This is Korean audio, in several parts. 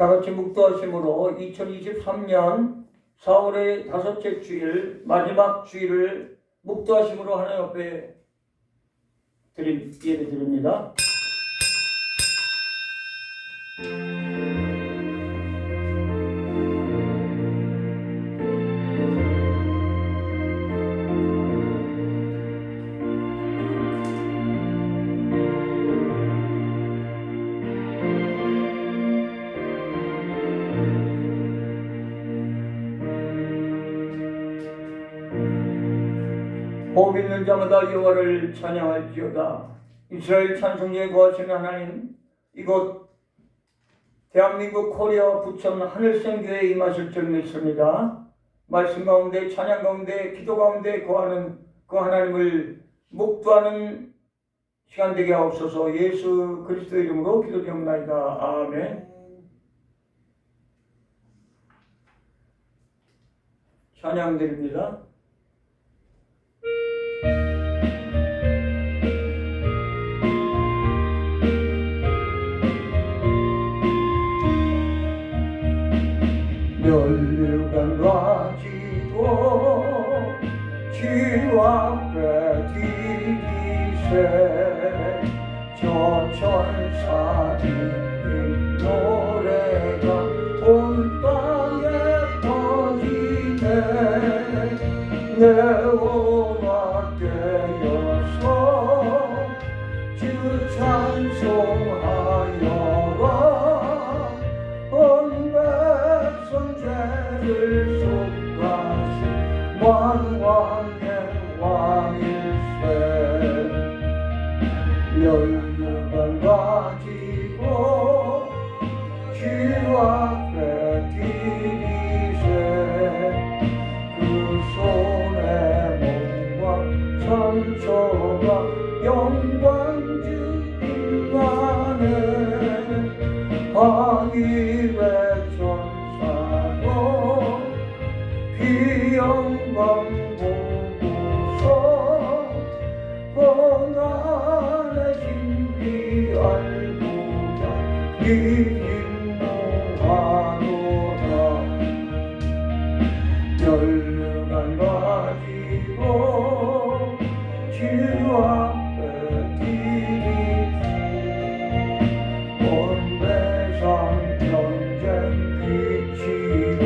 다 같이 묵도하심으로 2023년 4월의 다섯째 주일, 마지막 주일을 묵도하심으로 하나님 앞에 예배 드립니다. 호흡 있는 자마다 여호와를 찬양할지어다. 이스라엘 찬송에 거하시는 하나님, 이곳 대한민국 코리아 부천 하늘생교회에 임하실 줄 믿습니다. 말씀 가운데, 찬양 가운데, 기도 가운데 거하는 그 하나님을 묵도하는 시간 되게 하옵소서. 예수 그리스도 이름으로 기도드립니다. 아멘. 찬양 드립니다. 멸류관 가지고 주 앞에 디디세 저 천사들의 노래가 온 땅에 퍼지네 내 오라 깨어서 주 찬송하여라 죄를 속하신 왕왕의 왕일세 멸류관 가지고 주 앞에 디디세 그 손에 몸과 상처가 영광 주인하네 하늘의 영광 보고서 고난의 신비 알고자 기뻐하노라 멸류관 가지고 주 앞에 디디세 온 세상 전쟁 비치고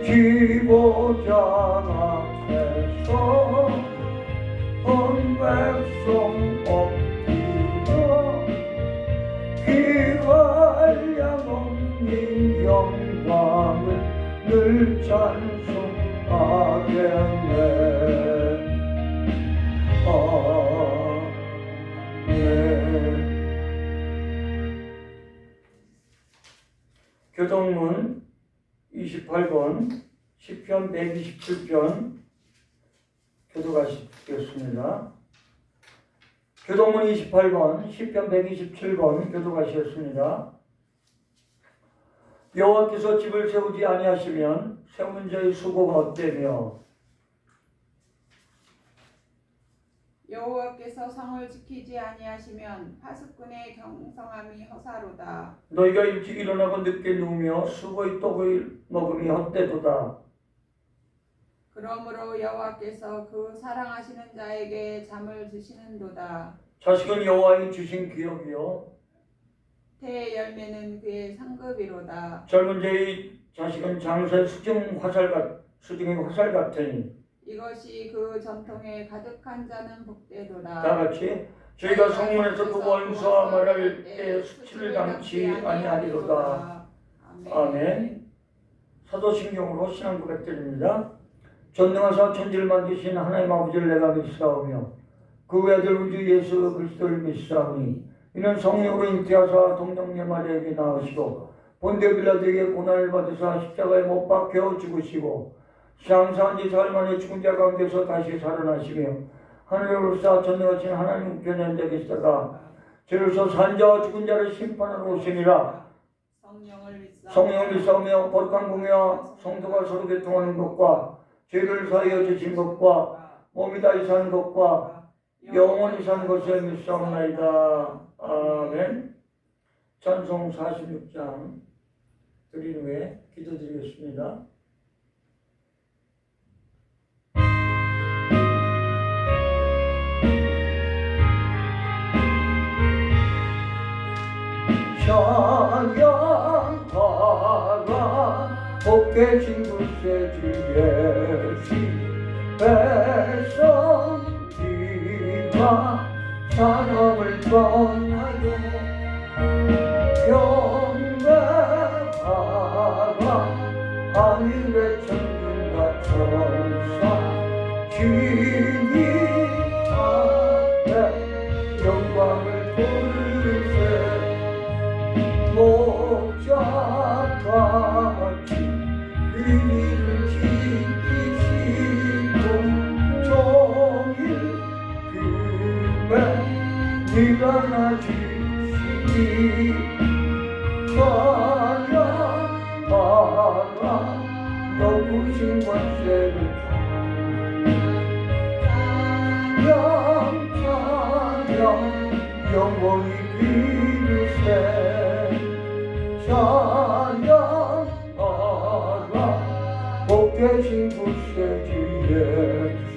지보장 앞에서 온 백성 엎드려 귀활량 없는 영광을 늘 찬송하겠네. 교동문 28번 시편 127편 교도가시겠습니다. 교동문 28번 시편 127번 교도가시겠습니다. 여호와께서 집을 세우지 아니하시면 세우는 자의 수고가 헛되며 여호와께서 성을 지키지 아니하시면 파수꾼의 경성함이 허사로다. 너희가 일찍 일어나고 늦게 누우며 수고의 떡을 먹음이 헛되도다. 그러므로 여호와께서 그 사랑하시는 자에게 잠을 주시는도다. 자식은 여호와의 주신 기업이요 태의 열매는 그의 상급이로다. 젊은 자의 자식은 장사의 수중의 화살 같으니 이것이 그 전통에 가득한 자는 복되도다. 다 같이 저희가 성문에서 그 원수와 말할 때 수치를 당치 아니하리로다. 아멘. 사도신경으로 신앙 고백드립니다. 전능하사 천지를 만드신 하나님 아버지를 내가 믿사오며 그 외아들 우주 예수 그리스도를 믿사오니 이는 성령으로 잉태하사 동정녀 마리아에게 낳으시고 본디오 빌라도에게 고난을 받으사 십자가에 못 박혀 죽으시고 장사한 지 사흘 만에 죽은 자 가운데서 다시 살아나시며 하늘로 올라 전능하신 하나님 우편에 앉아 계시다가 저로서 산 자와 죽은 자를 심판하러 오시니라. 성령을 믿사오며 거룩한 공회와 성도가 서로 교통하는 것과 죄를 사하여 주신 것과 몸이 다시 사는 것과 영원히 산 것을 믿사옵나이다. 아멘. 찬송 46장 드린 후에 기도드리겠습니다. 찬양하라 복 계신 곳에 주 예수 백성이가 사람을 떠나요 경배하라 하늘의 천군과 천사 주님 앞에 영광을 돌리세 목자같이 의리를 지키시고 종일 금에 네가 나주시니 찬양하라 높으신 권세를 찬양 영원히 비르세 찬양하라 복 계신 곳에 주 예수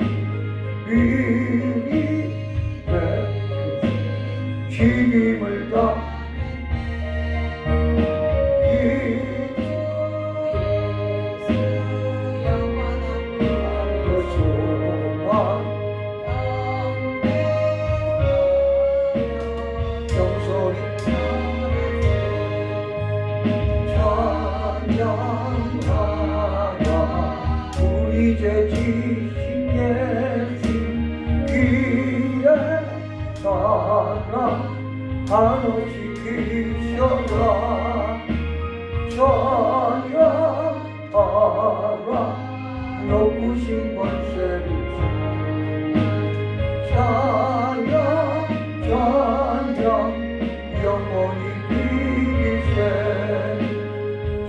이리 주님을 다 우리 죄 지신 예수 귀에 살아 한없이 기셔라 찬양하라 높으신 권세를 찬양 영원히 비리세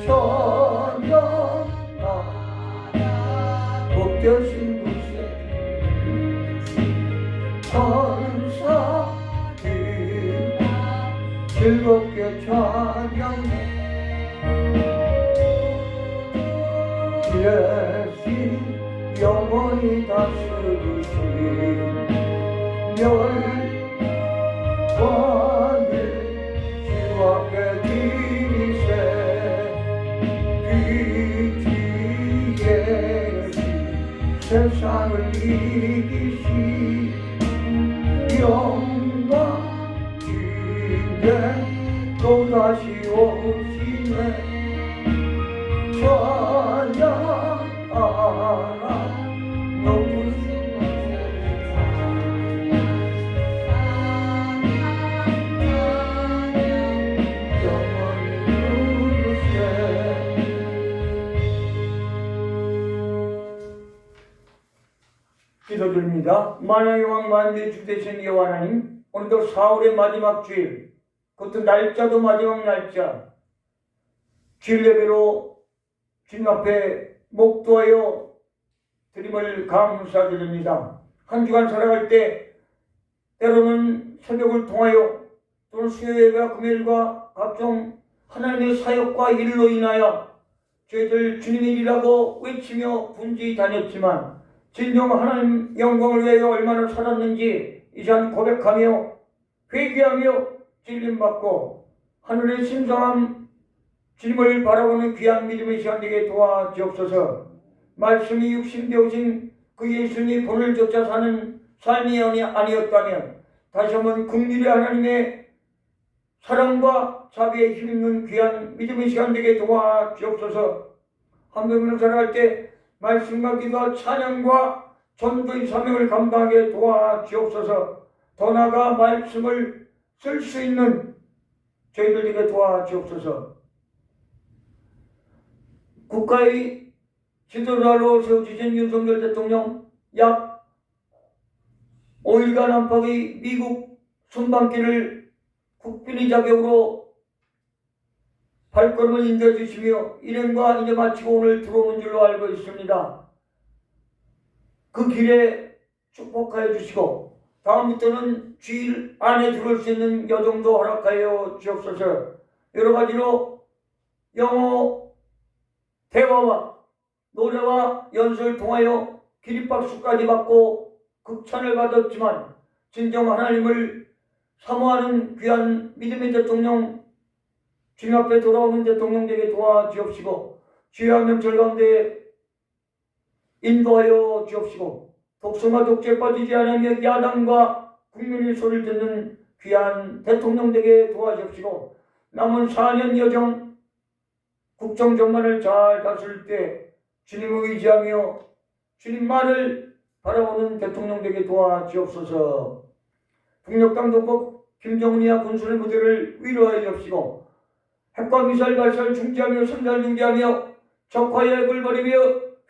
찬양하라 복 계신 곳에 천사들 즐겁게 찬양해 예수 영원히 다스리신 멸관을 주 앞에 드리세 세상을 이기시 영광 주인데 또다시 오시네 찬양하라 높으신 영원히 누르세 기도드립니다. 만왕의 왕 만유의 주 되신 여호와 하나님, 오늘도 4월의 마지막 주일, 그것도 날짜도 마지막 날짜, 주일 예배로 주님 앞에 목도하여 드림을 감사드립니다. 한 주간 살아갈 때 때로는 새벽을 통하여 또는 수요 예배와 금요일과 각종 하나님의 사역과 일로 인하여 저희들 주님의 일이라고 외치며 분주히 다녔지만 진정 하나님 영광을 위하여 얼마나 살았는지 이 시간 고백하며 회개하며 찔림받고 하늘의 신성함 주님을 바라보는 귀한 믿음의 시간 되게 도와주옵소서. 말씀이 육신되어진 그 예수님이 본을 쫓아 사는 삶이 아니었다면 다시 한번 긍휼의 하나님의 사랑과 자비에 힘있는 귀한 믿음의 시간 되게 도와주옵소서. 한편으로 살아갈 때 말씀과 기도와 찬양과 전도의 사명을 감당하게 도와주옵소서. 더 나아가 말씀을 쓸 수 있는 저희들에게 도와주옵소서. 국가의 지도자로 세워주신 윤석열 대통령 약 5일간 안팎의 미국 순방길을 국빈의 자격으로 발걸음을 인도해주시며 일행과 이제 마치고 오늘 들어오는 줄로 알고 있습니다. 그 길에 축복하여 주시고 다음부터는 주일 안에 들어올 수 있는 여정도 허락하여 주옵소서. 여러 가지로 영어 대화와 노래와 연설을 통하여 기립박수까지 받고 극찬을 받았지만 진정 하나님을 사모하는 귀한 믿음의 대통령, 주님 앞에 돌아오는 대통령 되게 도와주옵시고 주의 명철 가운데 인도하여 주옵시고 독성과 독재에 빠지지 않으며 야당과 국민의 소리를 듣는 귀한 대통령 되게 도와주옵시고 남은 4년 여정 국정 전반을 잘 다스릴 때 주님을 의지하며 주님만을 바라보는 대통령 되게 도와주옵소서. 북녘 동북 김정은이와 군수의 부대를 위로하여 주옵시고 핵과 미사일 발사를 중지하며 선달 중지하며 적화의 핵을 버리며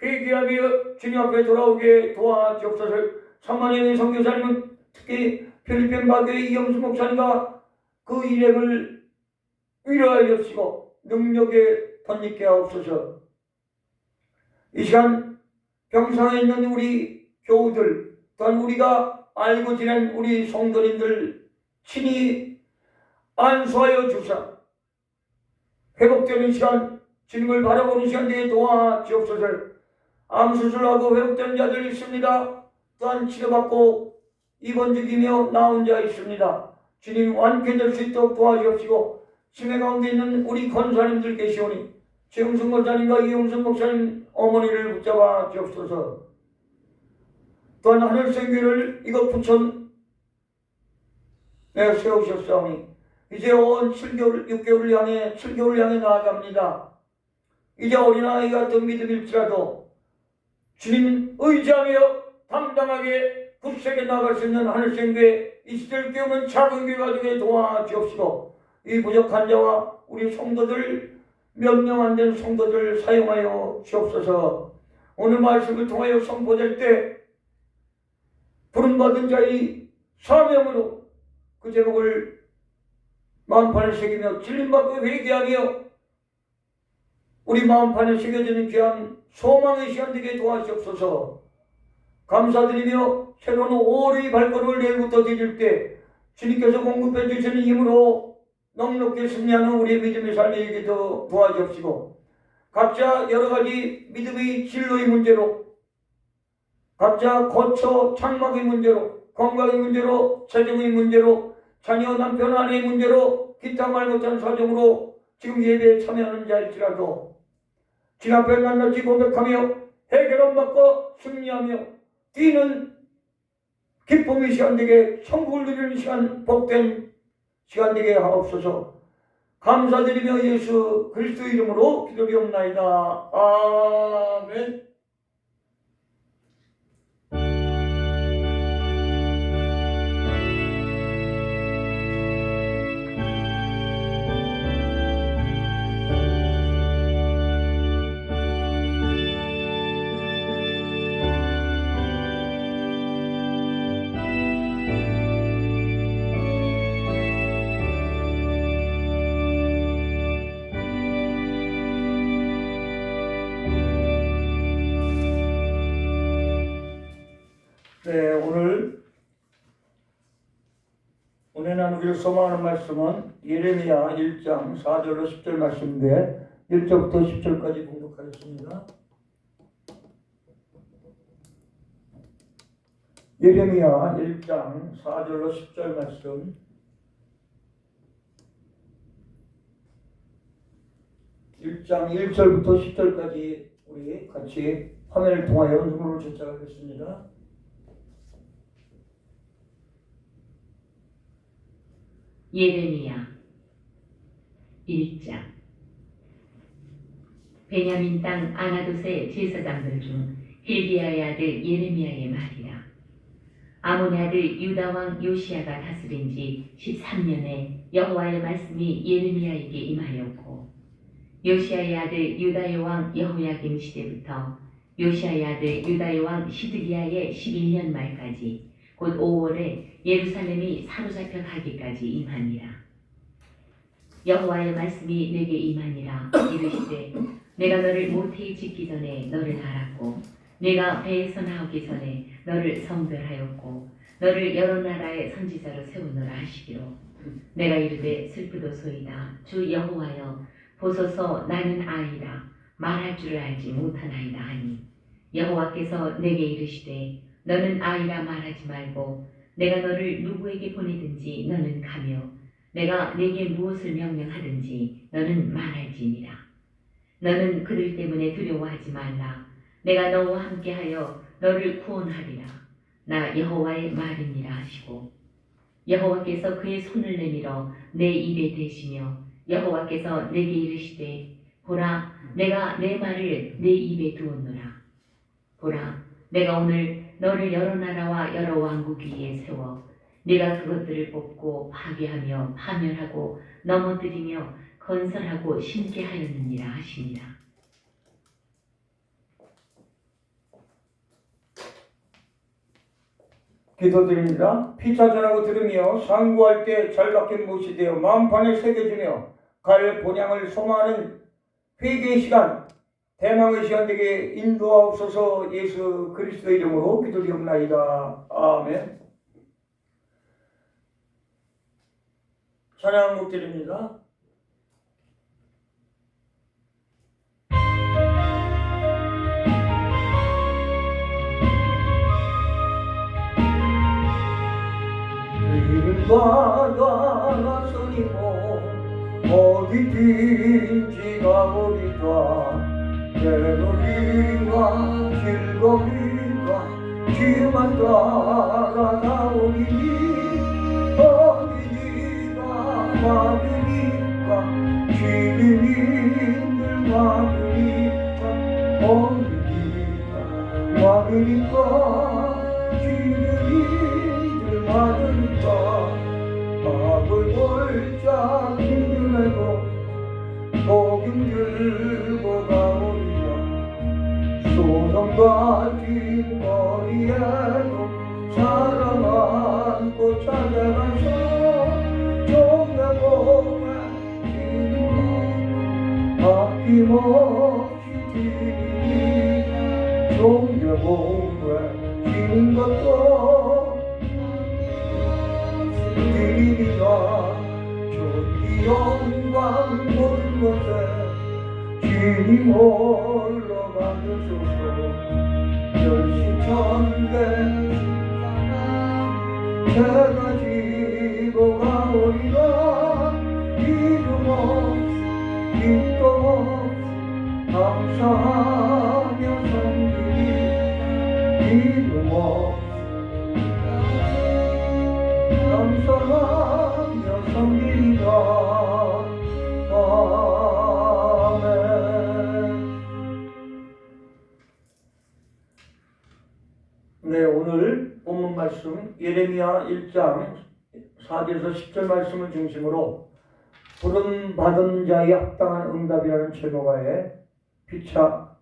회개하며 주님 앞에 돌아오게 도와주옵소서. 3만여의 선교사님은 특히 필리핀 바교의 이영수 목사님과 그 일행을 위로하여 주옵시고 능력에 덧입게 하옵소서. 이 시간 병상에 있는 우리 교우들 또한 우리가 알고 지낸 우리 성도님들 친히 안수하여 주사 회복되는 시간 주님을 바라보는 시간 되게 도와주옵소서. 암수술하고 회복되는 자들이 있습니다. 또한 치료받고 입원 중이며 나온 자 있습니다. 주님 완쾌될 수 있도록 도와주옵시고 치매 가운데 있는 우리 권사님들 계시오니 최영순 권사님과 이영순 목사님 어머니를 붙잡아 주옵소서. 또한 하늘생교를 이곳 부천에 세우셨사오니 이제 온 7개월을 향해 나아갑니다. 이제 어린아이 같은 믿음일지라도 주님 의지하며 당당하게 굳세게 나아갈 수 있는 하늘생교에 이 시대를 깨우는 작은 교회가 되게 도와주옵시고 이 부족한 자와 우리 성도들 몇 명 안 된 성도들 사용하여 주옵소서. 오늘 말씀을 통하여 선포될 때 부름받은 자의 사명으로 그 제목을 마음판에 새기며 진림받고 회개하며 우리 마음판에 새겨지는 귀한 소망의 시간 되게 도와주옵소서. 감사드리며 새로운 올해의 발걸음을 내일부터 디딜 때 주님께서 공급해 주시는 힘으로 넉넉히 승리하는 우리의 믿음의 삶이 되게 도와주옵시고 각자 여러가지 믿음의 진로의 문제로 각자 거처 장막의 문제로 건강의 문제로 재정의 문제로 자녀 남편 아내의 문제로 기타 말 못한 사정으로 지금 예배에 참여하는 자일지라도 주님 앞에 낱낱이 고백하며 해결함 받고 승리하며 뛰는 기쁨의 시간 되게 천국을 누리는 시간 복된 시간 되게 하옵소서. 감사드리며 예수 그리스도 이름으로 기도리옵나이다. 아멘. 네, 오늘 나누기를 소망하는 말씀은 예레미야 1장 4절로 10절 말씀인데 1절부터 10절까지 공독하겠습니다. 예레미야 1장 4절로 10절 말씀 1장 1절부터 10절까지 우리 같이 화면을 통하여 눈으로 전달하겠습니다. 예레미야 1장. 베냐민 땅 아나돗의 제사장들 중 힐기야의 아들 예레미야의 말이라. 아몬의 아들 유다왕 요시야가 다스린 지 13년에 여호와의 말씀이 예레미야에게 임하였고 요시야의 아들 유다의 왕 여호야김 시대부터 요시야의 아들 유다의 왕 시드기야의 11년 말까지 곧 5월에 예루살렘이 사로잡혀 가기까지 임하니라. 여호와의 말씀이 내게 임하니라. 이르시되 내가 너를 모태에 짓기 전에 너를 알았고 내가 배에서 나오기 전에 너를 성별하였고 너를 여러 나라의 선지자로 세우노라 하시기로 내가 이르되 슬프도소이다 주 여호와여 보소서 나는 아이라 말할 줄을 알지 못하나이다 하니 여호와께서 내게 이르시되 너는 아이라 말하지 말고 내가 너를 누구에게 보내든지 너는 가며 내가 네게 무엇을 명령하든지 너는 말할지니라. 너는 그들 때문에 두려워하지 말라. 내가 너와 함께하여 너를 구원하리라. 나 여호와의 말이니라 하시고 여호와께서 그의 손을 내밀어 내 입에 대시며 여호와께서 내게 이르시되 보라 내가 내 말을 내 입에 두었노라. 보라 내가 오늘 너를 여러 나라와 여러 왕국 위에 세워 네가 그것들을 뽑고 파괴하며 파멸하고 넘어뜨리며 건설하고 심게 하였느니라 하시니라. 기도드립니다. 피차 전하고 들으며 상고할 때 잘 박힌 못이 되어 마음판에 새겨지며 갈 본향을 소망하는 회개의 시간, 대망의 시간 되게 인도하옵소서. 예수 그리스도 이름으로 기도드리옵나이다. 아멘. 찬양곡 드립니다. 바다 나서리고 어디든지 가보리다. 배로리가 길거리가 길만 따라가오리니 어디니가 막으니까 기름이들 막으니까 어디니가 막으니까 기름이들 막으니까 밥을 골짝 힘들고 복음 들고 가오리라. 소돔과 뒷거리에도 사랑 안고 찾아가서 종려보면 아낌없이 드리니 종려보면 지는 것도 드리리라. 존귀 영광 모든 것에 주님 홀로 만드소서. 멸시천대 제가 지고 가오리라. 이름 없이 빛도 없이 감사하며 섬기리. 이름 없이 감사하며 섬기리라. 아멘. 네, 오늘 본문 말씀 예레미야 1장 4절에서 10절 말씀을 중심으로 부름받은 자에 합당한 응답이라는 제목하에 피차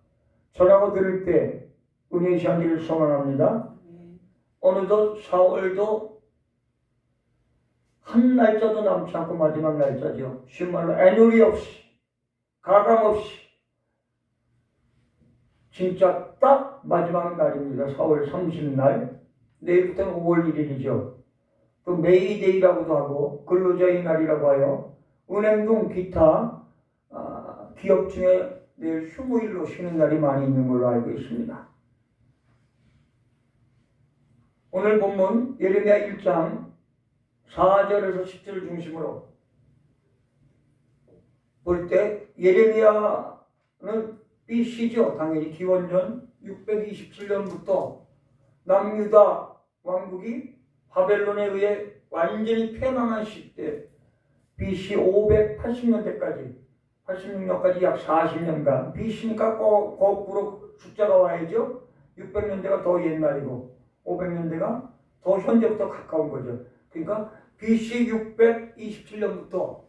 전하고 들을 때 은혜의 시간 되기를 소망합니다. 어느덧 4월도 한 날짜도 남지 않고 마지막 날짜죠. 쉬운 말로 애누리 없이 가감 없이 진짜 딱 마지막 날입니다. 4월 30날. 내일부터는 5월 1일이죠. 또 메이데이라고도 하고 근로자의 날이라고 하여 은행동 기타 기업 중에 내일 휴무일로 쉬는 날이 많이 있는 걸로 알고 있습니다. 오늘 본문 예레미야 1장 4절에서 10절을 중심으로 볼 때 예레미야는 BC죠. 당연히 기원전 627년부터 남유다 왕국이 바벨론에 의해 완전히 패망한 시대 BC 580년대까지 86년까지 약 40년간 BC니까 거꾸로 숫자가 와야죠. 600년대가 더 옛날이고 500년대가 더 현재부터 가까운 거죠. 그러니까 BC 627년부터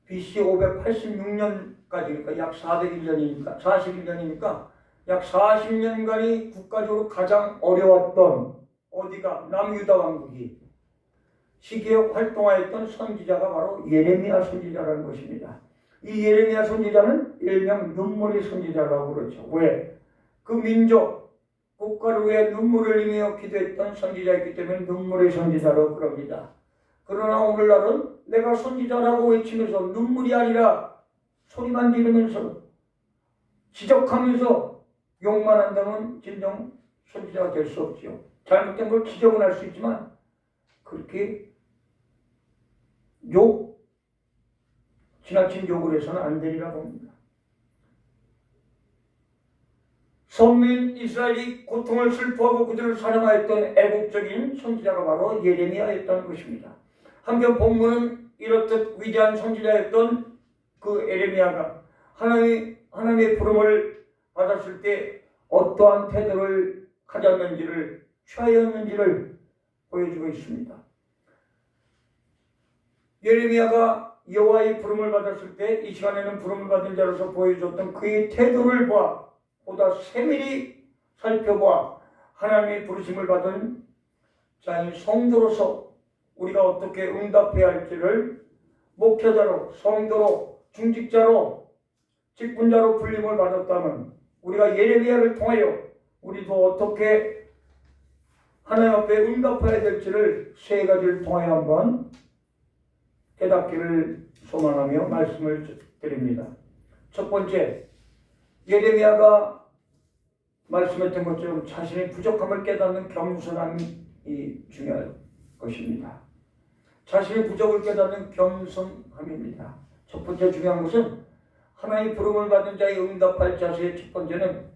BC 586년까지 그러니까 약 41년이니까 약 40년간이 국가적으로 가장 어려웠던 어디가 남유다 왕국이 시기에 활동하였던 선지자가 바로 예레미야 선지자라는 것입니다. 이 예레미야 선지자는 일명 눈물의 선지자라고 그러죠. 왜? 그 민족, 그 국가를 위해 눈물을 흘리며 기도했던 선지자였기 때문에 눈물의 선지자로 그럽니다. 그러나 오늘날은 내가 선지자라고 외치면서 눈물이 아니라 소리만 지르면서 지적하면서 욕만 한다면 진정 선지자가 될 수 없지요. 잘못된 걸 지적은 할 수 있지만 그렇게 지나친 욕을 해서는 안 되리라 봅니다. 선민 이스라엘이 고통을 슬퍼하고 그들을 사랑하였던 애국적인 선지자가 바로 예레미야였다는 것입니다. 한편 본문은 이렇듯 위대한 선지자였던 그 예레미야가 하나님의 부름을 받았을 때 어떠한 태도를 가졌는지를 취하였는지를 보여주고 있습니다. 예레미야가 여호와의 부름을 받았을 때 이 시간에는 부름을 받은 자로서 보여줬던 그의 태도를 보다 세밀히 살펴보아 하나님의 부르심을 받은 자인 성도로서 우리가 어떻게 응답해야 할지를 목회자로, 성도로, 중직자로, 직분자로 불림을 받았다면 우리가 예레미야를 통하여 우리도 어떻게 하나님 앞에 응답해야 될지를 세 가지를 통하여 한번 깨닫기를 소망하며 말씀을 드립니다. 첫 번째, 예레미야가 말씀했던 것처럼 자신의 부족함을 깨닫는 겸손함이 중요할 것입니다. 자신의 부족을 깨닫는 겸손함입니다. 첫 번째 중요한 것은 하나님의 부름을 받은 자의 응답할 자세의 첫 번째는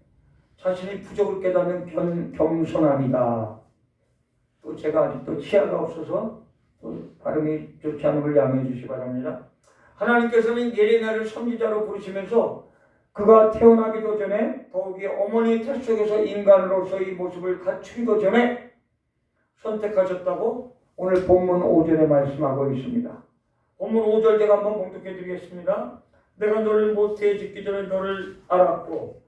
자신의 부족을 깨닫는 겸손함이다. 또 제가 아직도 치아가 없어서 발음이 좋지 않은 걸 양해해 주시기 바랍니다. 하나님께서는 예레미야를 선지자로 부르시면서 그가 태어나기도 전에 더욱이 어머니 태 속에서 인간으로서의 모습을 갖추기도 전에 선택하셨다고 오늘 본문 5절에 말씀하고 있습니다. 본문 5절 제가 한번 봉독해 드리겠습니다. 내가 너를 모태에 짓기 전에 너를 알았고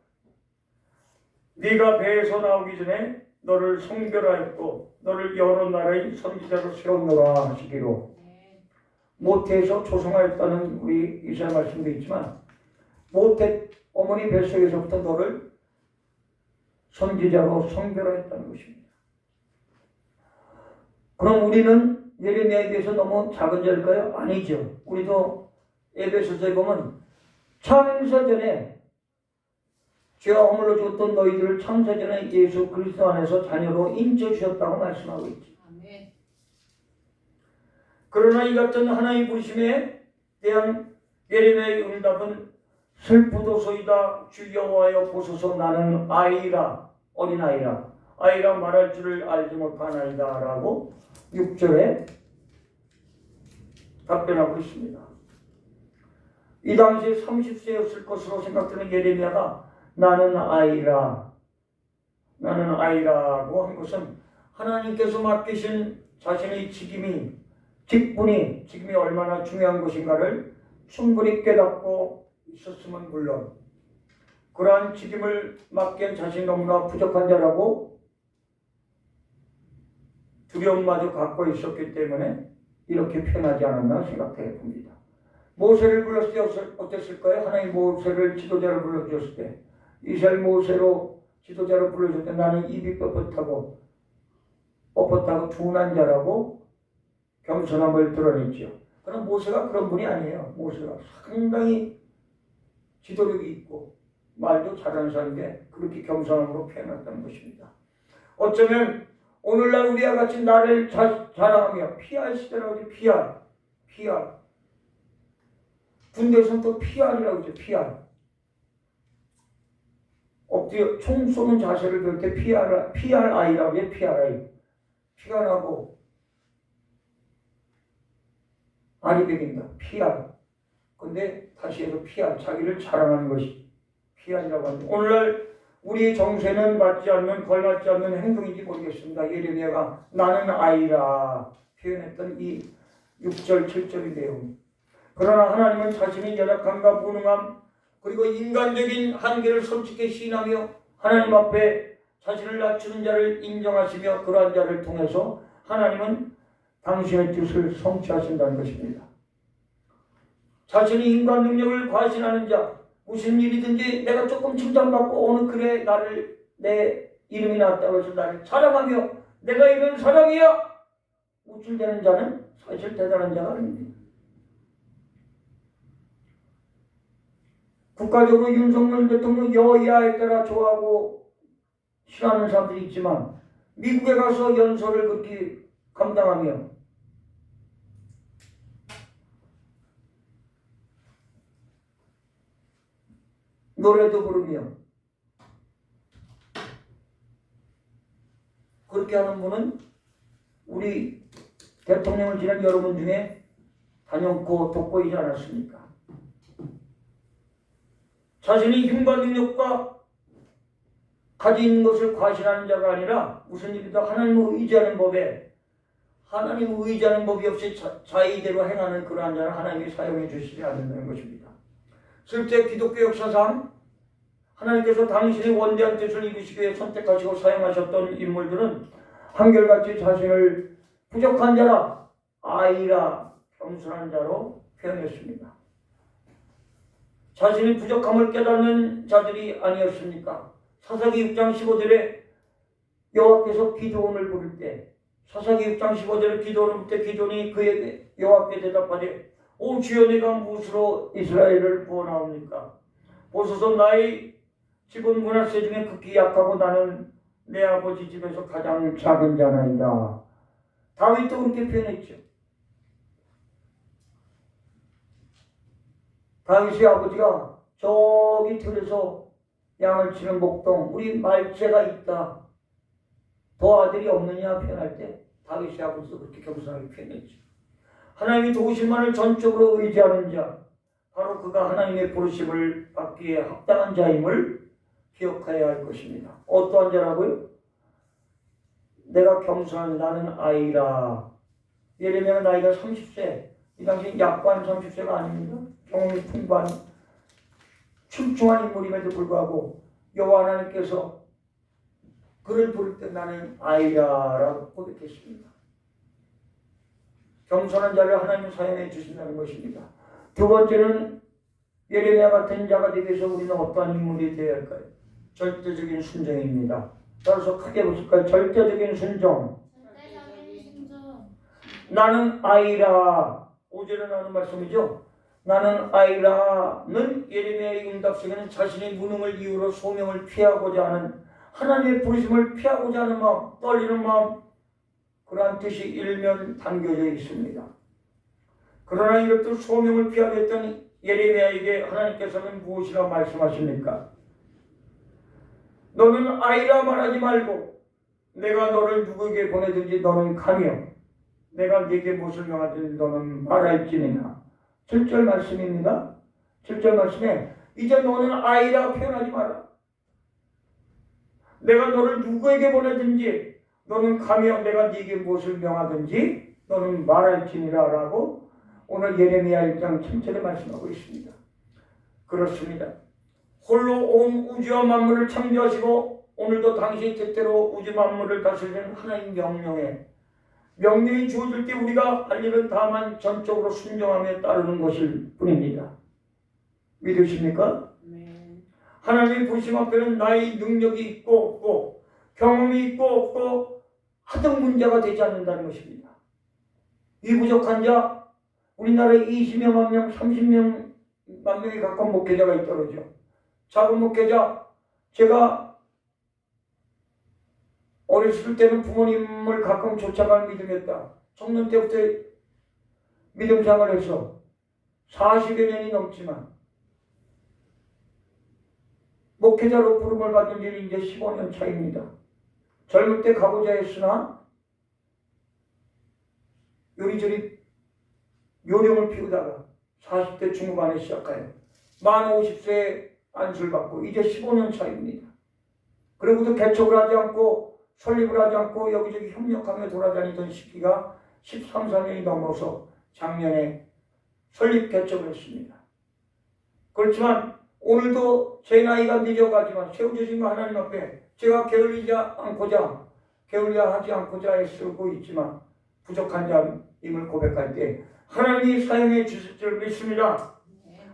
네가 배에서 나오기 전에 너를 성별하였고 너를 여러 나라의 선지자로 세웠노라 하시기로. 모태에서 조성하였다는 우리 이스라엘 말씀도 있지만 모태 어머니 뱃속에서부터 너를 선지자로 성별하였다는 것입니다. 그럼 우리는 예레미야에 비해서 너무 작은 자일까요? 아니죠. 우리도 에베소서에 보면 창세전에 죄와 허물로 죽었던 너희들을 창세전에 예수 그리스도 안에서 자녀로 인쳐주셨다고 말씀하고 있죠. 아멘. 그러나 이 같은 하나님의 부르심에 대한 예레미야의 응답은 슬프도소이다 주 여호와여 보소서 나는 아이라 어린아이라 아이라 말할 줄을 알지 못하나이다 라고 6절에 답변하고 있습니다. 이 당시에 30세였을 것으로 생각되는 예레미야가 나는 아이라고 한 것은 하나님께서 맡기신 자신의 직분이 얼마나 중요한 것인가를 충분히 깨닫고 있었으면 물론 그러한 직임을 맡긴 자신이 너무나 부족한 자라고 두려움마저 갖고 있었기 때문에 이렇게 표현하지 않았나 생각해 봅니다. 모세를 불렀을 때 어땠을까요? 하나님 모세를 지도자로 불러주셨을 때 이스라엘 모세로 지도자로 불러줄 때 나는 입이 뻣뻣하고 둔한 자라고 겸손함을 드러냈죠. 그러나 모세가 그런 분이 아니에요. 모세가 상당히 지도력이 있고 말도 잘하는 사람인데 그렇게 겸손함으로 표현했다는 것입니다. 어쩌면 오늘날 우리와 같이 나를 자랑하며 PR 시대라고 하죠. PR 군대에서는 또 PR이라고 하죠. 엎드려 총 쏘는 자세를 배울 때 PRI라고 해요. PRI 피가 나고 알이 베긴다. PR. 근데 다시 해서 PR, 자기를 자랑하는 것이 PR이라고 합니다. 오늘날 우리의 정세는 걸맞지 않는 행동인지 모르겠습니다. 예레미야가 나는 아이라 표현했던 이 6절, 7절의 내용. 그러나 하나님은 자신의 연약함과 무능함 그리고 인간적인 한계를 솔직히 시인하며 하나님 앞에 자신을 낮추는 자를 인정하시며 그러한 자를 통해서 하나님은 당신의 뜻을 성취하신다는 것입니다. 자신의 인간 능력을 과신하는 자 무슨 일이든지 내가 조금 칭찬받고 그래 나를 내 이름이 나왔다고 해서 나를 자랑하며 내가 이런 사람이야 우쭐대는 자는 사실 대단한 자가 아닙니다. 국가적으로 윤석열 대통령 여야에 따라 좋아하고 싫어하는 사람들이 있지만 미국에 가서 연설을 그렇게 감당하며 노래도 부르며 그렇게 하는 분은 우리 대통령을 지낸 여러분 중에 단연코 돋보이지 않았습니까? 자신이 힘과 능력과 가지고 있는 것을 과신하는 자가 아니라 무슨 일이든 하나님을 의지하는 법에 하나님을 의지하는 법이 없이 자의대로 행하는 그러한 자는 하나님이 사용해 주시지 않는다는 것입니다. 실제 기독교 역사상 하나님께서 당신의 원대한 뜻을 이루시기 위해 선택하시고 사용하셨던 인물들은 한결같이 자신을 부족한 자라 아이라 겸손한 자로 표현했습니다. 자신의 부족함을 깨닫는 자들이 아니었습니까? 사사기 6장 15절에 여호와께서 기드온을 부를 때 사사기 6장 15절에 기드온을 부를 때 기드온이 그에게 여호와께 대답하되 오 주여 내가 무엇으로 이스라엘을 구원하옵니까? 보소서 나의 집은 문하세 중에 극히 약하고 나는 내 아버지 집에서 가장 작은 자나이다. 다윗도 그렇게 표현했죠. 다윗의 아버지가 저기 들에서 양을 치는 목동 우리 말째가 있다. 더 아들이 없느냐 표현할 때 다윗의 아버지도 그렇게 겸손하게 표현했죠. 하나님이 도우신 만을 전적으로 의지하는 자 바로 그가 하나님의 부르심을 받기에 합당한 자임을 기억해야 할 것입니다. 어떠한 자라고요? 내가 겸손한 나는 아이라. 예레미야가 나이가 30세 이 당시 약관 30세가 아닙니다. 경험이 풍부한 출중한 인물임에도 불구하고 여호와 하나님께서 그를 부를 때 나는 아이라라고 고백했습니다. 겸손한 자를 하나님 사용해 주신다는 것입니다. 두 번째는 예레미야 같은 자가 되기 위해서 우리는 어떠한 인물이 되어야 할까요? 절대적인 순종입니다. 따라서 크게 보실까요? 절대적인 순종. 나는 아이라. 5절에 나오는 말씀이죠. 나는 아이라는 예레미야의 응답 속에는 자신의 무능을 이유로 소명을 피하고자 하는 하나님의 부르심을 피하고자 하는 마음, 떨리는 마음 그러한 뜻이 일면 담겨져 있습니다. 그러나 이것도 소명을 피하게 했던 예레미야에게 하나님께서는 무엇이라 말씀하십니까? 너는 아이라 말하지 말고 내가 너를 누구에게 보내든지 너는 가며 내가 네게 무엇을 명하든지 너는 말할지니라. 7절 말씀입니다. 7절 말씀에 이제 너는 아이라 표현하지 마라. 내가 너를 누구에게 보내든지 너는 가며 내가 네게 무엇을 명하든지 너는 말할지니라 라고 오늘 예레미야 1장 7절에 말씀하고 있습니다. 그렇습니다. 홀로 온 우주와 만물을 창조하시고 오늘도 당신의 뜻대로 우주 만물을 다스리는 하나님 명령이 주어질 때 우리가 할 일은 다만 전적으로 순종하며 따르는 것일 뿐입니다. 믿으십니까? 네. 하나님의 부르심 앞에는 나의 능력이 있고 없고 경험이 있고 없고 하등 문제가 되지 않는다는 것입니다. 이 부족한 자 우리나라에 20여만 명, 30만 명에 가까운 목회자가 있더라죠. 작은 목회자 제가 어렸을 때는 부모님을 가끔 쫓아가는 믿음이었다. 청년 때부터 믿음 생활을 해서 40여 년이 넘지만 목회자로 부름을 받은 지는 이제 15년 차입니다. 젊을 때 가고자 했으나 요리조리 요령을 피우다가 40대 중후반에 시작하여 만 50세에 안수를 받고 이제 15년 차입니다. 그리고도 개척을 하지 않고 설립을 하지 않고 여기저기 협력하며 돌아다니던 시기가 13, 14년이 넘어서 작년에 설립 개척을 했습니다. 그렇지만 오늘도 제 나이가 늦어가지만 세워주신 거 하나님 앞에 제가 게을리지 하지 않고자 애쓰고 있지만 부족한 자임을 고백할 때 하나님이 사용해 주실 줄 믿습니다.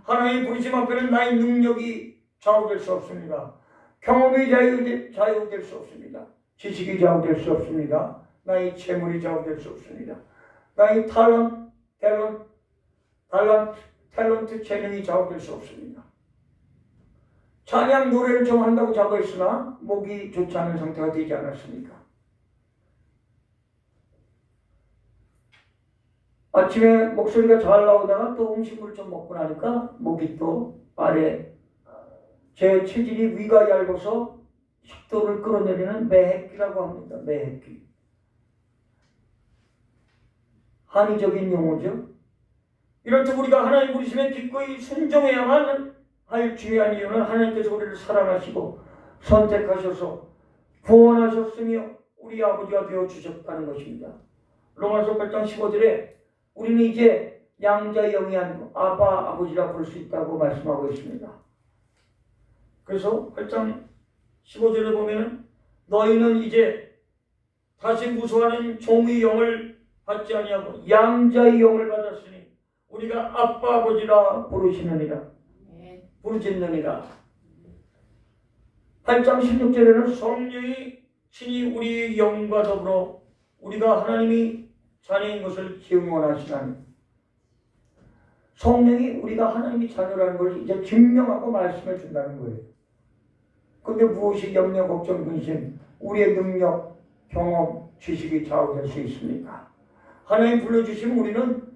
하나님의 부르심 앞에는 나의 능력이 좌우될 수 없습니다. 경험이 자유될 수 없습니다. 지식이 자유될 수 없습니다. 나의 재물이 자유될 수 없습니다. 나의 탤런트 재능이 자유될 수 없습니다. 찬양 노래를 좀 한다고 자고했으나 목이 좋지 않은 상태가 되지 않았습니까? 아침에 목소리가 잘 나오다가 또 음식물 좀 먹고 나니까 목이 또 아래 제 체질이 위가 얇아서 식도를 끌어내리는 매핵기라고 합니다. 매핵기. 한의적인 용어죠. 이렇듯 우리가 하나님 부르심에 기꺼이 순종해야만 할 중요한 이유는 하나님께서 우리를 사랑하시고 선택하셔서 구원하셨으며 우리 아버지가 되어주셨다는 것입니다. 로마서 8장 15절에 우리는 이제 양자의 영이 아니고 아바 아버지라 부를 수 있다고 말씀하고 있습니다. 그래서 8장 15절에 보면 너희는 이제 다시 무수하는 종의 영을 받지 아니하고 양자의 영을 받았으니 우리가 아빠 아버지라 부르시느니라. 부르짖느니라. 8장 16절에는 성령이 친히 우리 영과 더불어 우리가 하나님이 자녀인 것을 증언하시나니 성령이 우리가 하나님이 자녀라는 것을 이제 증명하고 말씀해 준다는 거예요. 근데 무엇이 염려, 걱정, 근심, 우리의 능력, 경험, 지식이 좌우될 수 있습니까? 하나님 불러주시면 우리는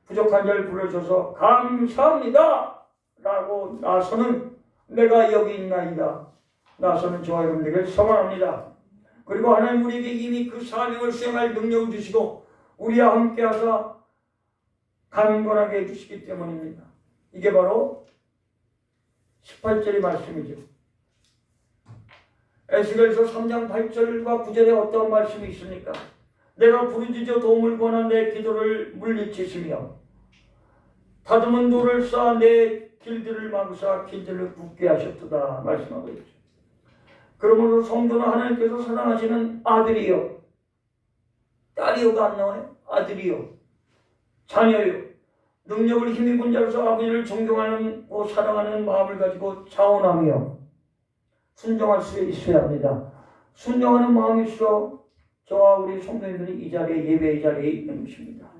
부족한 자를 불러줘서 감사합니다 라고 나서는 내가 여기 있나이다. 나서는 저와 여러분들에게 소망합니다. 그리고 하나님 우리에게 이미 그 사명을 수행할 능력을 주시고 우리와 함께 하사 강건하게 해주시기 때문입니다. 이게 바로 18절의 말씀이죠. 에스겔서 3장 8절과 9절에 어떤 말씀이 있습니까? 내가 부르짖어 도움을 구하나 내 기도를 물리치시며 다듬은 돌을 쌓아 내 길들을 막으사 길들을 굳게 하셨도다 말씀하고 있죠. 그러므로 성도는 하나님께서 사랑하시는 아들이요 딸이요가 안 나와요? 아들이요 자녀요 능력을 힘입은 자로서 아버지를 존경하는 사랑하는 마음을 가지고 자원하며 순종할 수 있어야 합니다. 순종하는 마음이 있어 저와 우리 성도님들이 이 자리에 예배의 자리에 있는 것입니다.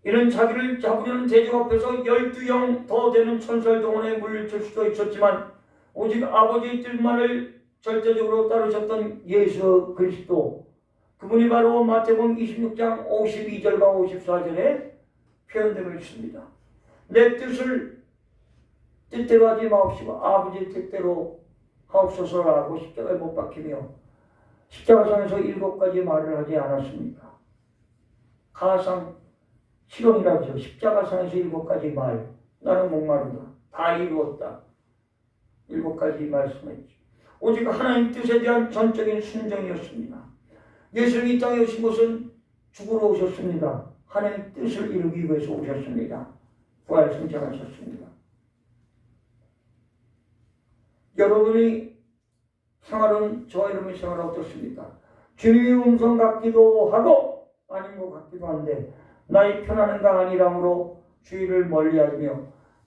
이는 자기를 잡으려는 대적 앞에서 12영 더 되는 천사의 동원에 물리칠 수도 있었지만 오직 아버지의 뜻만을 절대적으로 따르셨던 예수 그리스도 그분이 바로 마태복음 26장 52절과 54절에 표현되고 있습니다. 내 뜻을 뜻대로 하지 마옵시고 아버지의 뜻대로 하옵소서라고 십자가에 못 박히며 십자가상에서 7가지 말을 하지 않았습니까? 가상 실언이라죠. 십자가상에서 7가지 말. 나는 목마르다. 다 이루었다. 7가지 말씀했죠. 오직 하나님 뜻에 대한 전적인 순종이었습니다. 예수님이 이 땅에 오신 것은 죽으러 오셨습니다. 하나님 뜻을 이루기 위해서 오셨습니다. 부활 승천하셨습니다. 여러분이 생활은 저와 여러분의 생활은 어떻습니까? 주님의 음성 같기도 하고 아닌 것 같기도 한데 나의 편안한 강 아니라므로 주의를 멀리하며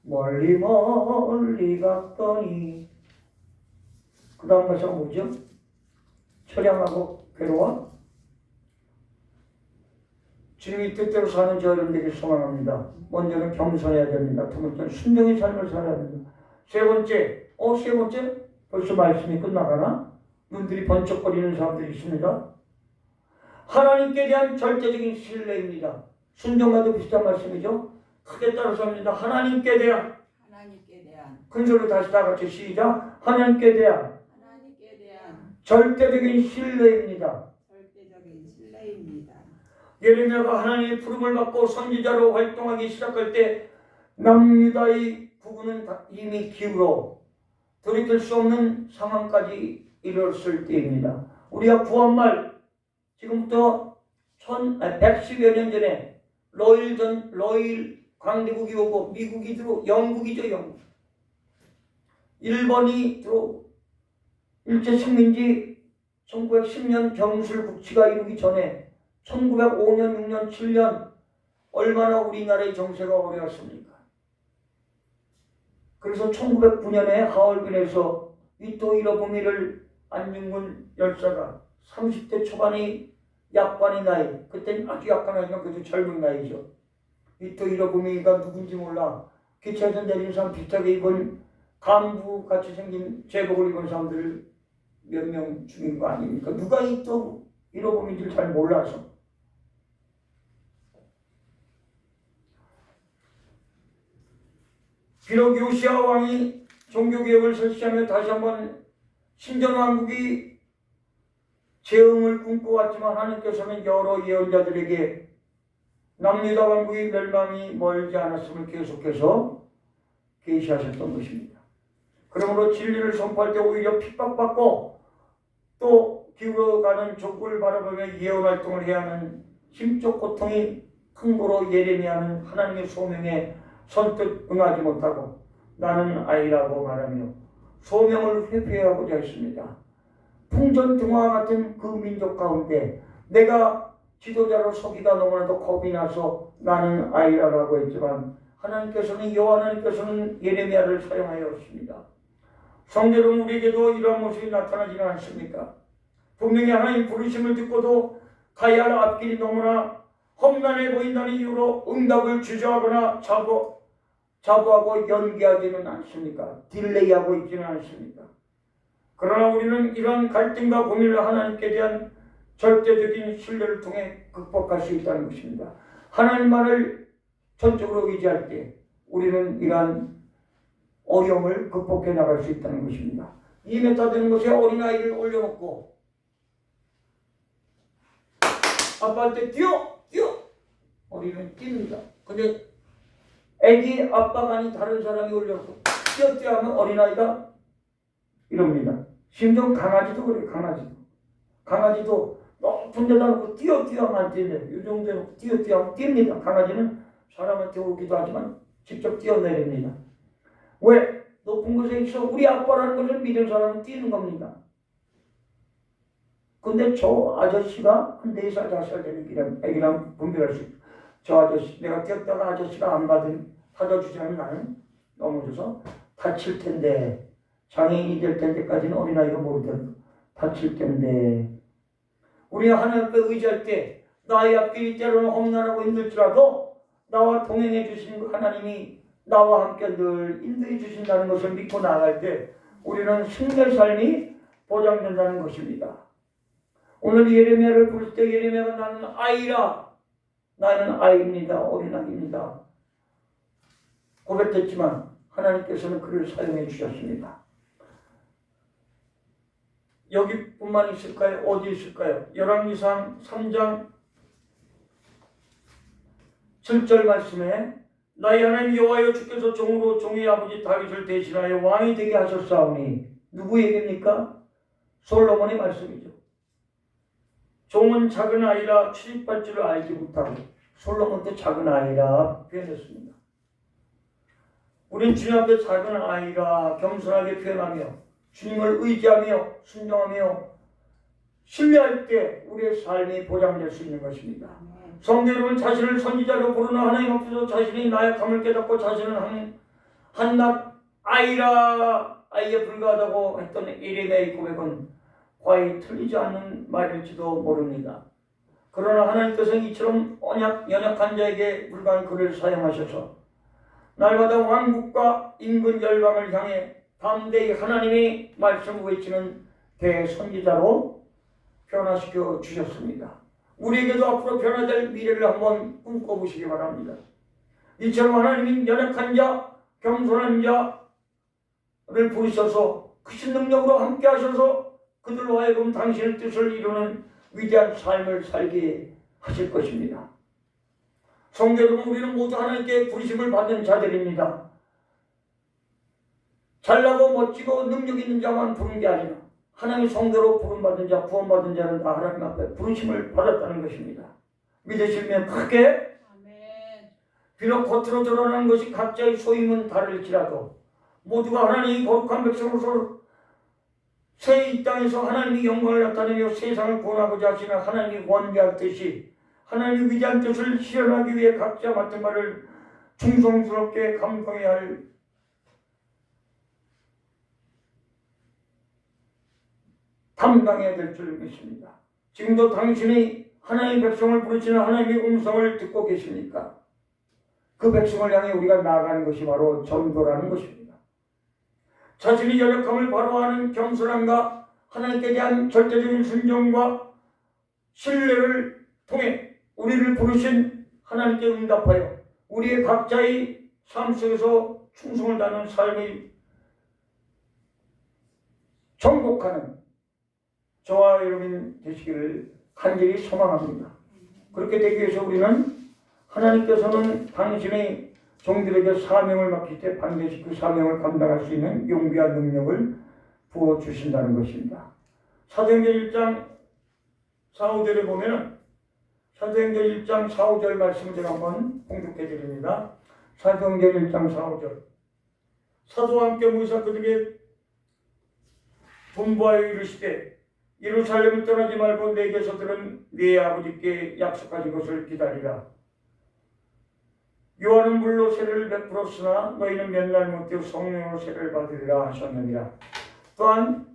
멀리 멀리 갔더니 그 다음 가사가 뭐죠? 처량하고 괴로워? 주님이 뜻대로 사는 저 여러분에게 소망합니다. 먼저는 겸손해야 됩니다. 두 번째는 순종의 삶을 살아야 됩니다. 세 번째 벌써 말씀이 끝나가나? 눈들이 번쩍거리는 사람들이 있습니다. 하나님께 대한 절대적인 신뢰입니다. 순종과도 비슷한 말씀이죠. 크게 따라서 합니다. 하나님께 대한 큰 소리로 다시 다 같이 시작. 하나님께 대한 절대적인 신뢰입니다. 예레미야가 하나님의 부름을 받고 선지자로 활동하기 시작할 때 남유다의 부군은 이미 기울어 돌이킬 수 없는 상황까지 이르렀을 때입니다. 우리가 구한말 지금부터 110여 년 전에 러일 광대국이 오고 미국이 들어오고 영국이죠. 영국. 일본이 들어오고 일제 식민지 1910년 경술 국치가 이루기 전에 1905년, 6년, 7년 얼마나 우리나라의 정세가 어려웠습니까? 그래서 1909년에 하얼빈에서 이토 히로부미를 안중근 열사가 30대 초반의 약관의 나이, 그때는 아주 약관 아니면 그래도 젊은 나이죠. 이토 히로부미가 누군지 몰라. 기차에서 내린 사람 비슷하게 입은 간부같이 생긴 제복을 입은 사람들 몇 명 죽인 거 아닙니까? 누가 이토 히로부미인지를 잘 몰라서. 비록 요시야 왕이 종교개혁을 실시하며 다시 한번 신전왕국이 재흥을 꿈꿔왔지만 하나님께서는 여러 예언자들에게 남유다 왕국의 멸망이 멀지 않았음을 계속해서 계시하셨던 것입니다. 그러므로 진리를 선포할 때 오히려 핍박받고 또 기울어가는 족구를 바라보며 예언 활동을 해야 하는 심적 고통이 큰 거로 예레미야는 하나님의 소명에 선뜻 응하지 못하고 나는 아이라고 말하며 소명을 회피하고자 했습니다. 풍전등화 같은 그 민족 가운데 내가 지도자로 서기가 너무나도 겁이 나서 나는 아이라고 했지만 하나님께서는 여호와 하나님께서는 예레미야를 사용하였습니다. 성도는 우리에게도 이러한 모습이 나타나지는 않습니까? 분명히 하나님 부르심을 듣고도 가야 할 앞길이 너무나 험난해 보인다는 이유로 응답을 주저하거나 자부하고 연기하지는 않습니까? 딜레이하고 있지는 않습니까? 그러나 우리는 이러한 갈등과 고민을 하나님께 대한 절대적인 신뢰를 통해 극복할 수 있다는 것입니다. 하나님만을 전적으로 의지할 때 우리는 이러한 어려움을 극복해 나갈 수 있다는 것입니다. 2m 되는 곳에 어린아이를 올려놓고 아빠한테 뛰어! 어린이는 뜁니다. 근데 애기 아빠가 아닌 다른 사람이 올려놓고 뛰어 하면 어린아이가 이럽니다. 심지어 강아지도 그래요. 강아지도 높은 데다 놓고 뛰어 하면 안 뛰네. 이 정도에 놓고 뛰어 하면 뜁니다. 강아지는 사람한테 오기도 하지만 직접 뛰어내립니다. 왜? 높은 곳에 있어 우리 아빠라는 것을 믿은 사람은 뛰는 겁니다. 근데 저 아저씨가 한 4살, 5살 되는 애기랑 분별할 수 있어요. 저 아저씨, 내가 뛰었다가 아저씨가 안 받아주지 않으면 나는 넘어져서 다칠 텐데, 장애인이 될 때까지는 어린아이가 모르더라도 다칠 텐데, 우리가 하나님 앞에 의지할 때 나의 앞길이 때로는 험난하고 힘들지라도 나와 동행해 주신 하나님이 나와 함께 늘 인도해 주신다는 것을 믿고 나아갈 때 우리는 승리의 삶이 보장된다는 것입니다. 오늘 예레미야를 부를 때 예레미야가 나는 아이라, 나는 아이입니다, 어린아이입니다 고백했지만 하나님께서는 그를 사용해 주셨습니다. 여기뿐만 있을까요? 어디 있을까요? 열왕기상 3장 7절 말씀에 나의 하나님 여호와여 주께서 종으로 종의 아버지 다윗을 대신하여 왕이 되게 하셨사오니 누구 얘기입니까? 솔로몬의 말씀이죠. 종은 작은 아이라 출입할 줄을 알지 못하고 솔로몬도 작은 아이라 표현했습니다. 우린 주님 앞에 작은 아이라 겸손하게 표현하며 주님을 의지하며 순종하며 신뢰할 때 우리의 삶이 보장될 수 있는 것입니다. 성도 여러분, 자신을 선지자로 부르는 하나님 앞에서 자신의 나약함을 깨닫고 자신은 한낱 아이라 아이에 불과하다고 했던 예레미야의 고백은 과히 틀리지 않는 말일지도 모릅니다. 그러나 하나님께서는 이처럼 연약한 자에게 불과한 그를 사용하셔서 날마다 왕국과 인근 열방을 향해 담대히 하나님의 말씀을 외치는 대선지자로 변화시켜 주셨습니다. 우리에게도 앞으로 변화될 미래를 한번 꿈꿔보시기 바랍니다. 이처럼 하나님이 연약한 자, 겸손한 자를 부르셔서 크신 능력으로 함께 하셔서 그들로 하여금 당신의 뜻을 이루는 위대한 삶을 살게 하실 것입니다. 성도 여러분, 우리는 모두 하나님께 부르심을 받는 자들입니다. 잘나고 멋지고 능력 있는 자만 부른 게 아니라 하나님의 성도로 부름받은 자, 구원받은 자는 다 하나님 앞에 부르심을 받았다는 것입니다. 믿으시면 크게 비록 겉으로 드러나는 것이 각자의 소임은 다를지라도 모두가 하나님의 거룩한 백성으로서 새 이 땅에서 하나님의 영광을 나타내며 세상을 구원하고자 하시는 하나님의 원대한 뜻이 하나님의 위대한 뜻을 실현하기 위해 각자 맡은 바를 충성스럽게 감당해야 할 감당해야 될 줄 믿습니다. 지금도 당신이 하나님의 백성을 부르시는 하나님의 음성을 듣고 계십니까? 그 백성을 향해 우리가 나아가는 것이 바로 전도라는 것입니다. 자신의 연약함을 바로하는 겸손함과 하나님께 대한 절대적인 순종과 신뢰를 통해 우리를 부르신 하나님께 응답하여 우리의 각자의 삶 속에서 충성을 다하는 삶의 정복하는 저와 여러분 되시기를 간절히 소망합니다. 그렇게 되기 위해서 우리는 하나님께서는 당신의 종들에게 사명을 맡길 때 반드시 그 사명을 감당할 수 있는 용기와 능력을 부어주신다는 것입니다. 사도행전 1장 4, 5절에 보면 사도행전 1장 4, 5절 말씀을 제가 한번 공독해 드립니다. 사도행전 1장 4, 5절 사도와 함께 모이사 그들에게 분부하여 이르시되 예루살렘을 떠나지 말고 내게서 들은 네 아버지께 약속하신 것을 기다리라. 요한은 물로 세례를 베풀었으나 너희는 몇 날 못되어 성령으로 세례를 받으리라 하셨느니라. 또한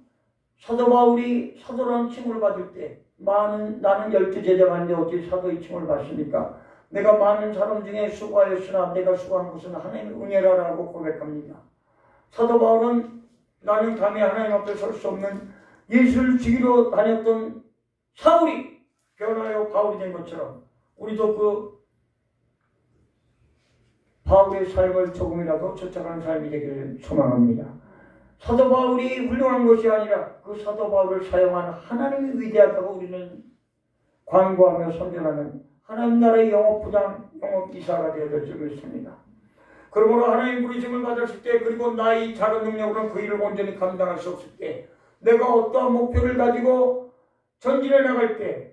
사도 바울이 사도라는 칭을 받을 때 나는 12제자가 아닌데 어찌 사도의 칭을 받습니까? 내가 많은 사람 중에 수고하였으나 내가 수고한 것은 하나님의 은혜라라고 고백합니다. 사도 바울은 나는 감히 하나님 앞에 설 수 없는 예수를 죽이러 다녔던 사울이 변하여 바울이 된 것처럼 우리도 그 바울의 삶을 조금이라도 쫓아가는 삶이 되기를 소망합니다. 사도 바울이 훌륭한 것이 아니라 그 사도 바울을 사용한 하나님이 위대하다고 우리는 광고하며 선전하는 하나님 나라의 영업부장, 영업이사가 되어야 될 줄 믿습니다. 그러므로 하나님 부르심을 받았을 때 그리고 나의 작은 능력으로는 그 일을 온전히 감당할 수 없을 때 내가 어떠한 목표를 가지고 전진해 나갈 때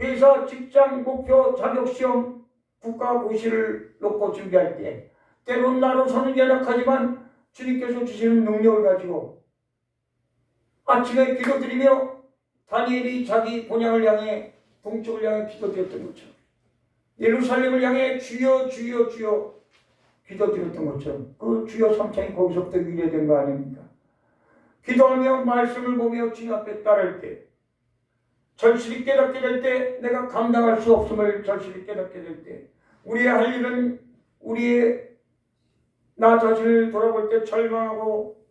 회사, 직장, 목표, 자격시험, 국가고시를 놓고 준비할 때 때론 나로서는 연약하지만 주님께서 주시는 능력을 가지고 아침에 기도드리며 다니엘이 자기 본향을 향해 동쪽을 향해 기도드렸던 것처럼 예루살렘을 향해 주여 주여 주여 기도드렸던 것처럼 그 주여 삼창이 거기서부터 유래된 거 아닙니까? 기도하며 말씀을 보며 주님 앞에 따를 때 절실히 깨닫게 될 때 내가 감당할 수 없음을 절실히 깨닫게 될 때 우리의 할 일은 우리의 나 자신을 돌아볼 때 절망하고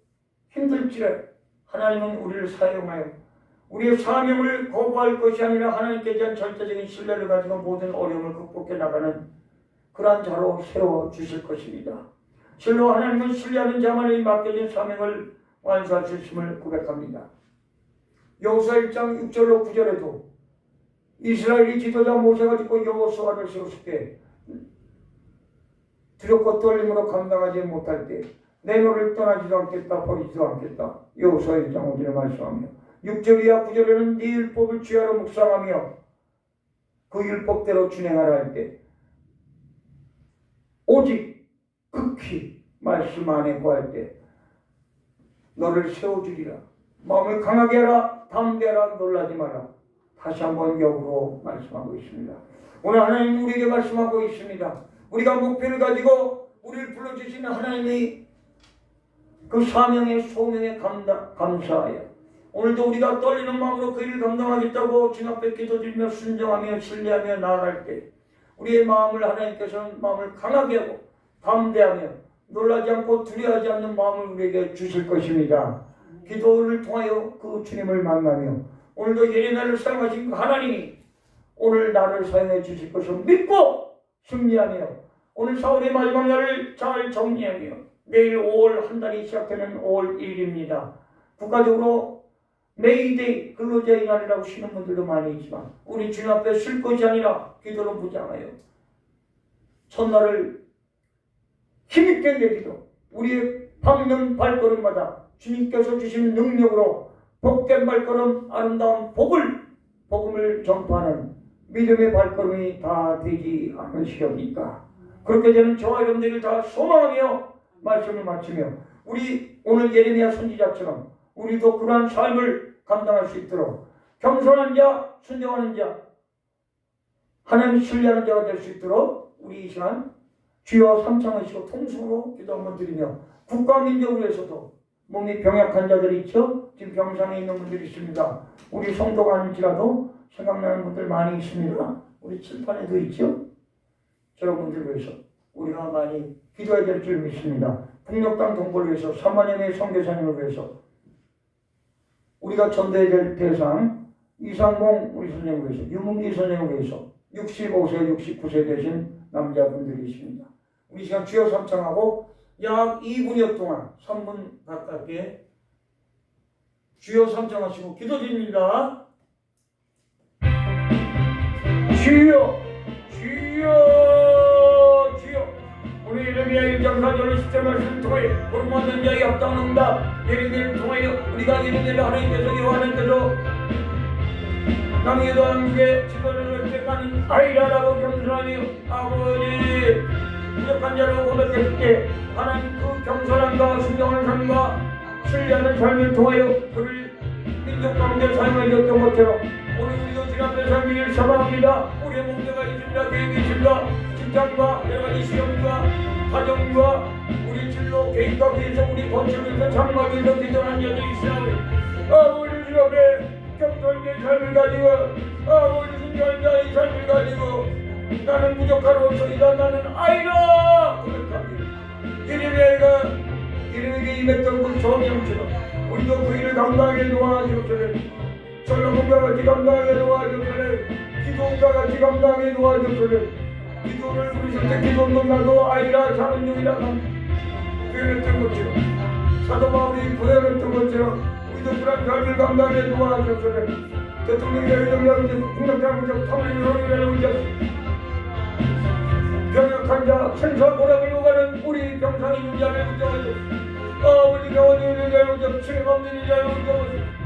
힘들지라 하나님은 우리를 사용하여 우리의 사명을 거부할 것이 아니라 하나님께 대한 절대적인 신뢰를 가지고 모든 어려움을 극복해 나가는 그러한 자로 세워주실 것입니다. 실로 하나님은 신뢰하는 자만이 맡겨진 사명을 완수할 수 있음을 고백합니다. 여호수아 1장 6절로 9절에도 이스라엘이 지도자 모세가 짓고 여호수아를 세웠을 때 두렵고 떨림으로 감당하지 못할 때 내 너를 떠나지도 않겠다 버리지도 않겠다 여호수아 1장 5절에 말씀하며 6절 이하 9절에는 네 율법을 주야로 묵상하며 그 율법대로 준행하라 할 때 오직 극히 말씀 안에 구할 때 너를 세워주리라. 마음을 강하게 하라. 담대하라. 놀라지 마라. 다시 한번 역으로 말씀하고 있습니다. 오늘 하나님 우리에게 말씀하고 있습니다. 우리가 목표를 가지고 우리를 불러주시는 하나님의 그 사명의 소명에 감사하여 오늘도 우리가 떨리는 마음으로 그 일을 감당하겠다고 주님 앞에 기도드리며 순종하며 신뢰하며 나아갈 때 우리의 마음을 하나님께서는 마음을 강하게 하고 담대하며 놀라지 않고 두려워하지 않는 마음을 우리에게 주실 것입니다. 기도를 통하여 그 주님을 만나며 오늘도 예레미야를 사용하신 그 하나님이 오늘 나를 사용해 주실 것을 믿고 승리하며 오늘 4월의 마지막 날을 잘 정리하며 내일 5월 한 달이 시작되는 5월 1일입니다. 국가적으로 메이데이 근로자의 날이라고 쉬는 분들도 많이 있지만 우리 주님 앞에 쉴 것이 아니라 기도로 무장하여 첫날을 힘있게 내기도 우리의 밟는 발걸음마다 주님께서 주신 능력으로 복된 발걸음 아름다운 복음을 전파하는 믿음의 발걸음이 다 되지 않으시렵니까? 그렇게 되는 저와 여러분들을 다 소망하며 말씀을 마치며 우리 오늘 예레미야 선지자처럼 우리도 그러한 삶을 감당할 수 있도록 겸손한 자, 순종하는 자, 하나님을 신뢰하는 자가 될 수 있도록 우리 이 시간 주여 삼창하시고 통성으로 기도 한번 드리며 국가 민족을 위해서도 몸이 병약한 자들이 있죠. 지금 병상에 있는 분들이 있습니다. 우리 성도가 아닐지라도 생각나는 분들 많이 있습니다. 우리 칠판에도 있죠. 여러분들 위해서 우리가 많이 기도해야 될 줄 믿습니다. 북녘땅 동포를 위해서 3만여 명의 선교사님을 위해서 우리가 전도해야 될 대상 이상봉 우리 선생님을 위해서 유문기 선생님을 위해서 65세 69세 되신 남자분들이 있습니다. 우리 시간 주여 삼창하고 약 2분여 동안 3분 가깝게 주여 삼창하시고 기도드립니다. 주여 주여 주여. 오늘 예레미야 1장 4절 10절 말씀을 통하여 부름받는 자의 합당한 응답 예레미야를 통하여 우리가 예레미야를 하나님께서 여호와께서 남에도 한국에 지도를 택하는 아이라라고 겸손하며 아버지 부족한 자를 고백했을 때 하나님 그 겸손함과 순종하는 삶과 신뢰하는 삶을 통하여 그를 민족 가운데 사용하셨던 것처럼 오늘 우리도 주님 앞에 삶을 사랑합니다. 우리의 목표가 있습니다. 계획이 있습니다. 직장과 여러가지 시험과 가정과 우리 진로 개인과 위해서 우리 건축을 위해서 장막을 위해서 기도하는 자들이 있사오니 아버지 주님 앞에 겸손의 삶을 가지고 아버지 순종하는 자의 삶을 가지고 나는 부족하로소이다 나는 아이라 고백합니다. 예레미야에게 임했던 그 성령처럼 우리도 그 일을 감당하게 도와주옵소서. 전라문과 같이 감당하게 도와주옵소서. 기도원과 같이 감당하게 도와주옵소서. 기도를 부르실 때 기도원도 나도 아이라 사는 중이라 표현했던 것처럼 사도 바울이 표현했던 것처럼 우리도 그런 삶을 감당하게 도와주옵소서. 대통령이 회장이라든지 국력장부적 사무총장이라든지 병약한 자, 천사 고락을 오가는 우리 병상이 있는 자를 붙잡아주옵소서. 우리 병원에 있는 자를 붙잡아 치료가 없는 자를 붙잡아주옵소서.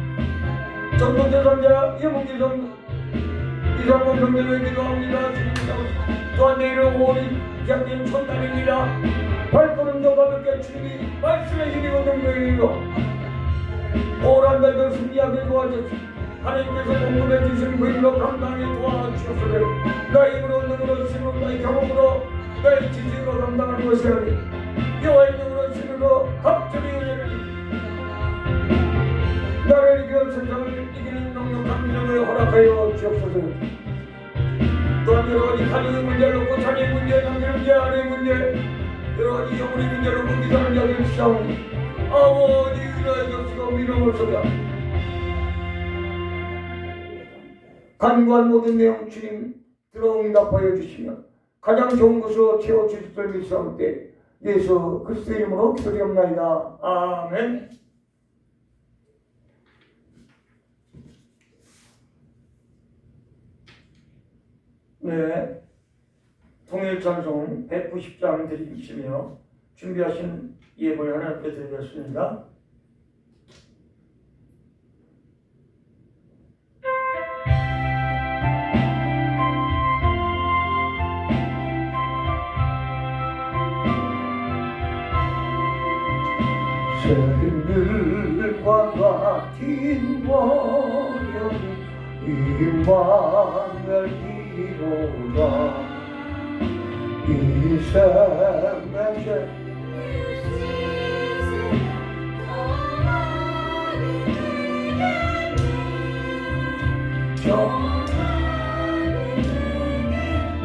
전도 대상자 예문기 선교 이상봉 선교를 기도합니다. 또한 내일은 우리 장님 천단입니다. 발걸음도 가볍게 주님이 말씀의 힘이고 능력이고 오란 날도 승리하게 도와주옵소서. 하나님께서 공급해 주신 그 일로 감당하게 도와주옵소서. 나의 힘으로 능으로 힘으로 나의 경험으로 나의 지식으로 감당하는 것이 아니 여호와의 능으로 힘으로 갑자기 은혜를 나를 이겨 세상을 이기는 넉넉한 믿음을 허락하여 주옵소서. 또한 여러가지 가정의 문제를 놓고 자녀의 문제, 남의 문제, 아내의 문제 여러가지 영혼의 문제를 놓고 기도하는 자들이 있사오니 아버지 은혜의 격수가 믿음을 쏘자 간구한 모든 내용 주님 들어 응답하여 주시며 가장 좋은 것으로 채워주실 줄 믿사옵되 예수 그리스도 이름으로 기도드리옵나이다. 아멘. 네, 통일찬송 190장 드리시며 준비하신 예물 하나님께 드리겠습니다. 새들과 같은 모형이 임마누엘이로다. 이 생의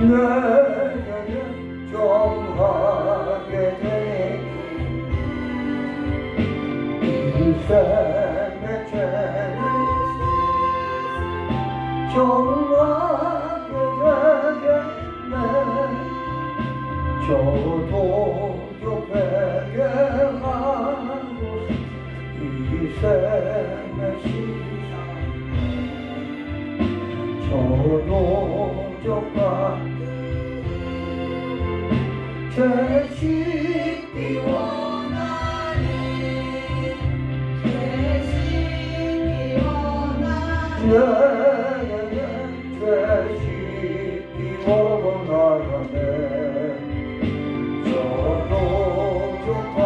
내게 정하게 되니 인생의 죄를 정하게 되겠네. 저도 좁게 하고 인생의 시상 저도 좁가 채식이 원하네. 채식이 원하네. 채식이 원하네. 저도 좁가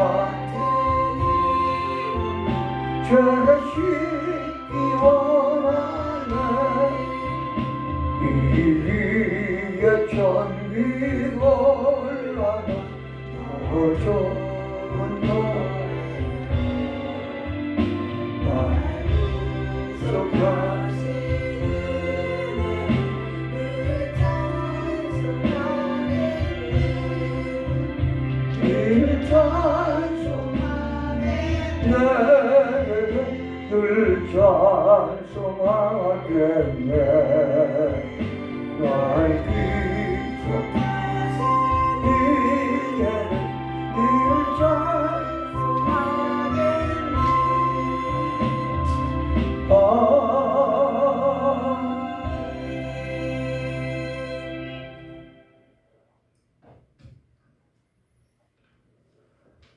채식이 원하네. 이 위에 천비 올라가 더 좋은 너 늘 찬송하겠네. 날 비춰 늘 찬송하겠네.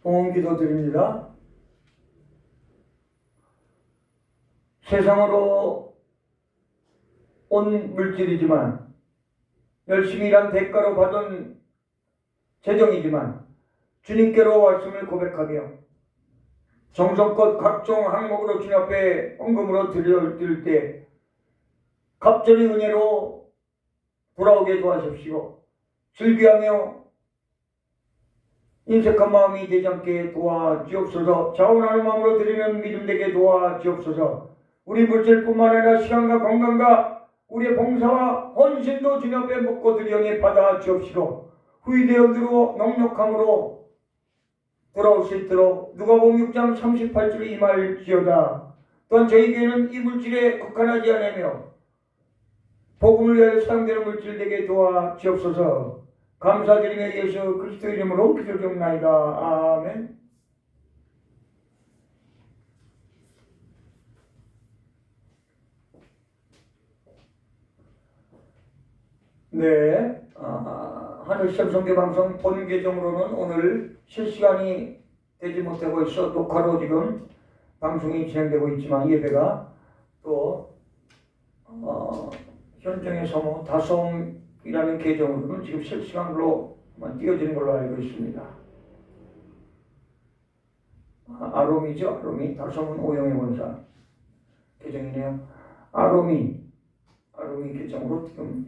봉헌기도 드립니다. 세상으로 온 물질이지만 열심히 일한 대가로 받은 재정이지만 주님께로 왔음을 고백하며 정성껏 각종 항목으로 주님 앞에 헌금으로 드릴 때 갑절의 은혜로 돌아오게 도와주십시오. 즐기하며 인색한 마음이 되지 않게 도와주옵소서. 자원하는 마음으로 드리는 믿음 되게 도와주옵소서. 우리 물질뿐만 아니라 시간과 건강과 우리의 봉사와 헌신도 주님 앞에 묻고 드리오니 받아주옵시고 후이되어 들어 넉넉함으로 돌아올 수 있도록 누가복음 6장 38절에 임할지어다. 또한 저희에게는 이 물질에 국한하지 않으며 복음을 위하여 사용되는 물질 되게 도와주옵소서. 감사드리며 예수 그리스도 이름으로 기도드립나이다. 아멘. 네, 하늘시험 선교방송 본 계정으로는 오늘 실시간이 되지 못하고 있어 녹화로 지금 방송이 진행되고 있지만 예배가 또 현정의 서모 다솜이라는 계정으로는 지금 실시간으로만 띄워지는 걸로 알고 있습니다. 아롬이죠. 아롬이. 다솜은 오영의 원사 계정이네요. 아롬이 계정으로 지금